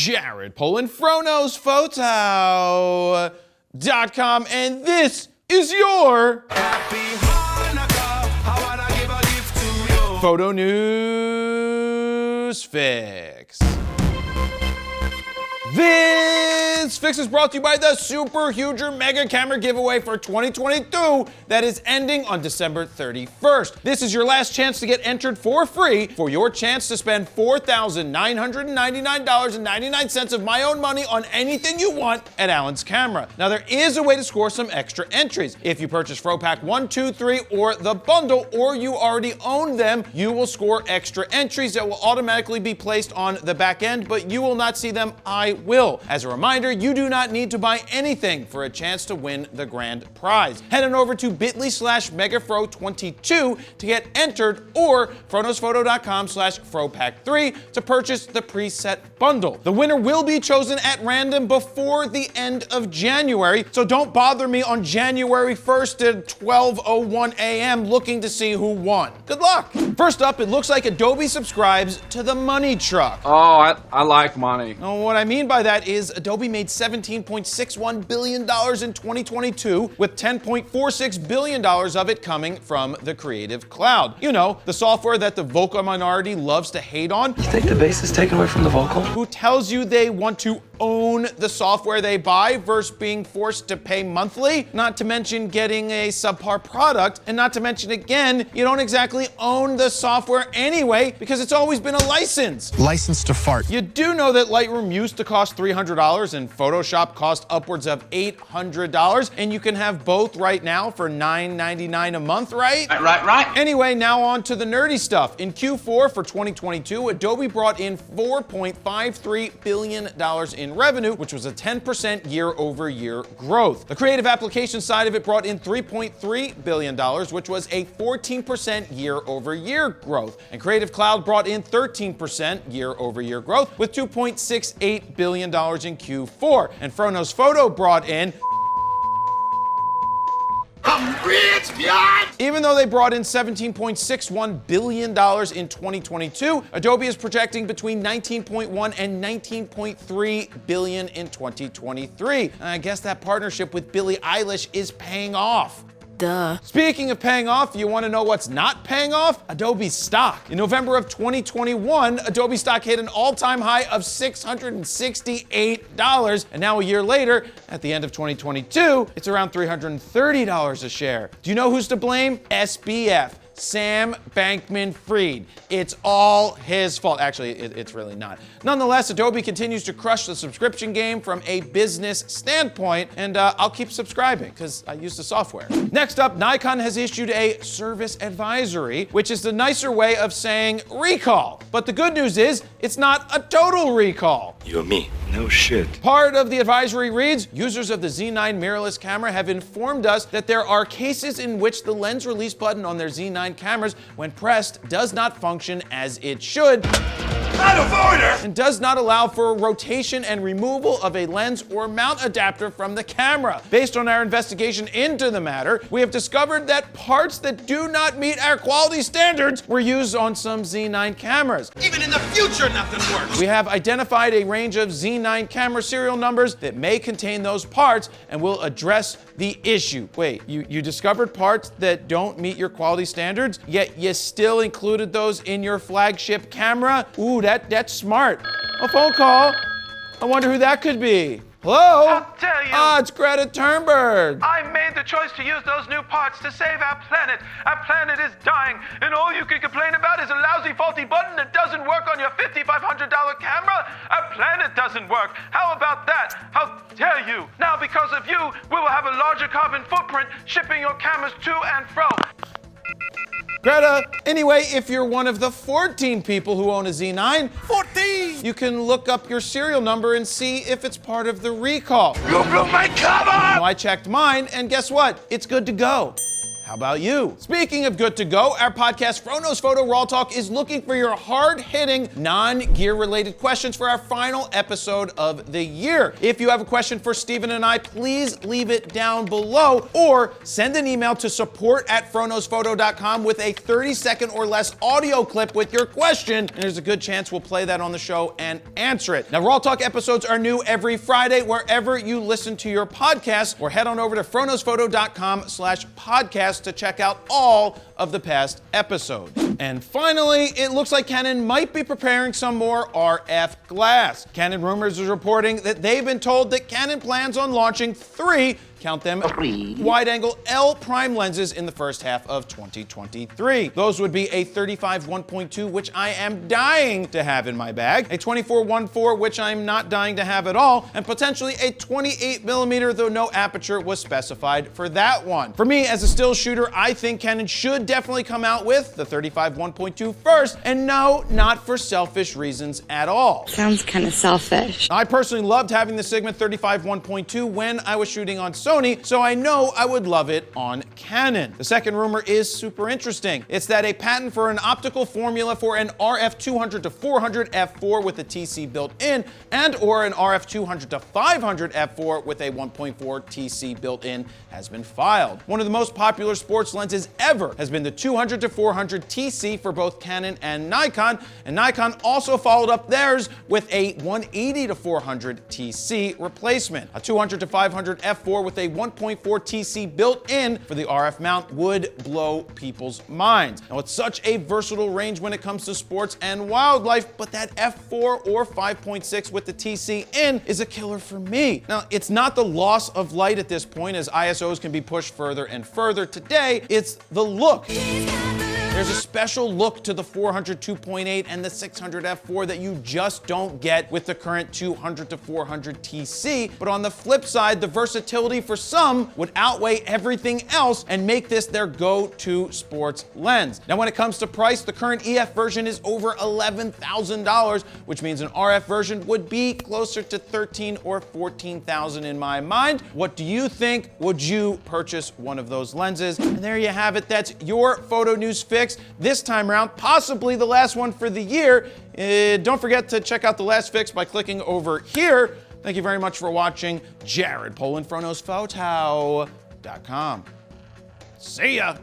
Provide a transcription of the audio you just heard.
Jared Polin, FroKnowsPhoto.com, and this is your Photo News Fix. This fix is brought to you by the Super Huger Mega Camera Giveaway for 2022 that is ending on December 31st. This is your last chance to get entered for free for your chance to spend $4,999.99 of my own money on anything you want at Allen's Camera. Now, there is a way to score some extra entries. If you purchase FroPack 1, 2, 3, or the bundle, or you already own them, you will score extra entries that will automatically be placed on the back end, but you will not see them. I will. As a reminder, you do not need to buy anything for a chance to win the grand prize. Head on over to bit.ly/megafro22 to get entered, or FroKnowsPhoto.com/FroPack3 to purchase the preset bundle. The winner will be chosen at random before the end of January, so don't bother me on January 1st at 12:01 a.m. looking to see who won. Good luck. First up, it looks like Adobe subscribes to the money truck. Oh, I like money. Now, what I mean by that is Adobe made $17.61 billion in 2022, with $10.46 billion of it coming from the Creative Cloud. You know, the software that the vocal minority loves to hate on. You think the bass is taken away from the vocal? Who tells you they want to own the software they buy versus being forced to pay monthly, not to mention getting a subpar product, and not to mention, again, you don't exactly own the software anyway because it's always been a license. License to fart. You do know that Lightroom used to cost $300 and Photoshop cost upwards of $800, and you can have both right now for $9.99 a month, right? Right. Anyway, now on to the nerdy stuff. In Q4 for 2022, Adobe brought in $4.53 billion in revenue, which was a 10% year-over-year growth. The creative application side of it brought in $3.3 billion, which was a 14% year-over-year growth. And Creative Cloud brought in 13% year-over-year growth, with $2.68 billion in Q4. And FroKnowsPhoto brought in even though they brought in $17.61 billion in 2022, Adobe is projecting between $19.1 and $19.3 billion in 2023. And I guess that partnership with Billie Eilish is paying off. Duh. Speaking of paying off, you want to know what's not paying off? Adobe stock. In November of 2021, Adobe stock hit an all-time high of $668, and now a year later, at the end of 2022, it's around $330 a share. Do you know who's to blame? SBF. Sam Bankman-Fried. It's all his fault. Actually, it's really not. Nonetheless, Adobe continues to crush the subscription game from a business standpoint, and I'll keep subscribing because I use the software. Next up, Nikon has issued a service advisory, which is the nicer way of saying recall. But the good news is, it's not a total recall. You and me. No shit. Part of the advisory reads, users of the Z9 mirrorless camera have informed us that there are cases in which the lens release button on their Z9 cameras, when pressed, does not function as it should. And does not allow for rotation and removal of a lens or mount adapter from the camera. Based on our investigation into the matter, we have discovered that parts that do not meet our quality standards were used on some Z9 cameras. Even in the future, nothing works. We have identified a range of Z9 camera serial numbers that may contain those parts and will address the issue. Wait, you discovered parts that don't meet your quality standards, yet you still included those in your flagship camera? Ooh, that's smart. A phone call. I wonder who that could be. Hello? I'll tell you. Ah, it's Greta Thunberg. I made the choice to use those new parts to save our planet. Our planet is dying, and all you can complain about is a lousy, faulty button that doesn't work on your $5,500 camera. Our planet doesn't work. How about that? How dare you? Now, because of you, we will have a larger carbon footprint shipping your cameras to and fro. Greta, anyway, if you're one of the 14 people who own a Z9, 14, you can look up your serial number and see if it's part of the recall. You blew my cover! Now, I checked mine, and guess what? It's good to go. How about you? Speaking of good to go, our podcast FroKnowsPhoto Raw Talk is looking for your hard-hitting, non-gear related questions for our final episode of the year. If you have a question for Steven and I, please leave it down below or send an email to support@FroKnowsPhoto.com with a 30-second or less audio clip with your question, and there's a good chance we'll play that on the show and answer it. Now, Raw Talk episodes are new every Friday wherever you listen to your podcasts, or head on over to FroKnowsPhoto.com/podcast to check out all of the past episodes. And finally, it looks like Canon might be preparing some more RF glass. Canon Rumors is reporting that they've been told that Canon plans on launching 3, count them, wide-angle L prime lenses in the first half of 2023. Those would be a 35 1.2, which I am dying to have in my bag, a 24 1.4, which I'm not dying to have at all, and potentially a 28mm, though no aperture was specified for that one. For me, as a still shooter, I think Canon should definitely come out with the 35 1.2 first, and no, not for selfish reasons at all. Sounds kind of selfish. I personally loved having the Sigma 35 1.2 when I was shooting on Sony, so I know I would love it on Canon. The second rumor is super interesting. It's that a patent for an optical formula for an RF 200 to 400 f4 with a TC built in, and or an RF 200 to 500 f4 with a 1.4 TC built in has been filed. One of the most popular sports lenses ever has been the 200 to 400 TC for both Canon and Nikon also followed up theirs with a 180 to 400 TC replacement. A 200 to 500 f4 with a 1.4 TC built in for the RF mount would blow people's minds. Now, it's such a versatile range when it comes to sports and wildlife, but that f4 or 5.6 with the TC in is a killer for me. Now, it's not the loss of light at this point, as ISOs can be pushed further and further today, it's the look. There's a special look to the 400 2.8 and the 600 f4 that you just don't get with the current 200 to 400 TC, but on the flip side, the versatility for some would outweigh everything else and make this their go-to sports lens. Now, when it comes to price, the current EF version is over $11,000, which means an RF version would be closer to $13,000 or $14,000 in my mind. What do you think? Would you purchase one of those lenses? And there you have it. That's your photo news fix. This time around, possibly the last one for the year. Don't forget to check out the last fix by clicking over here. Thank you very much for watching. Jared Polin, FroKnowsPhoto.com. See ya.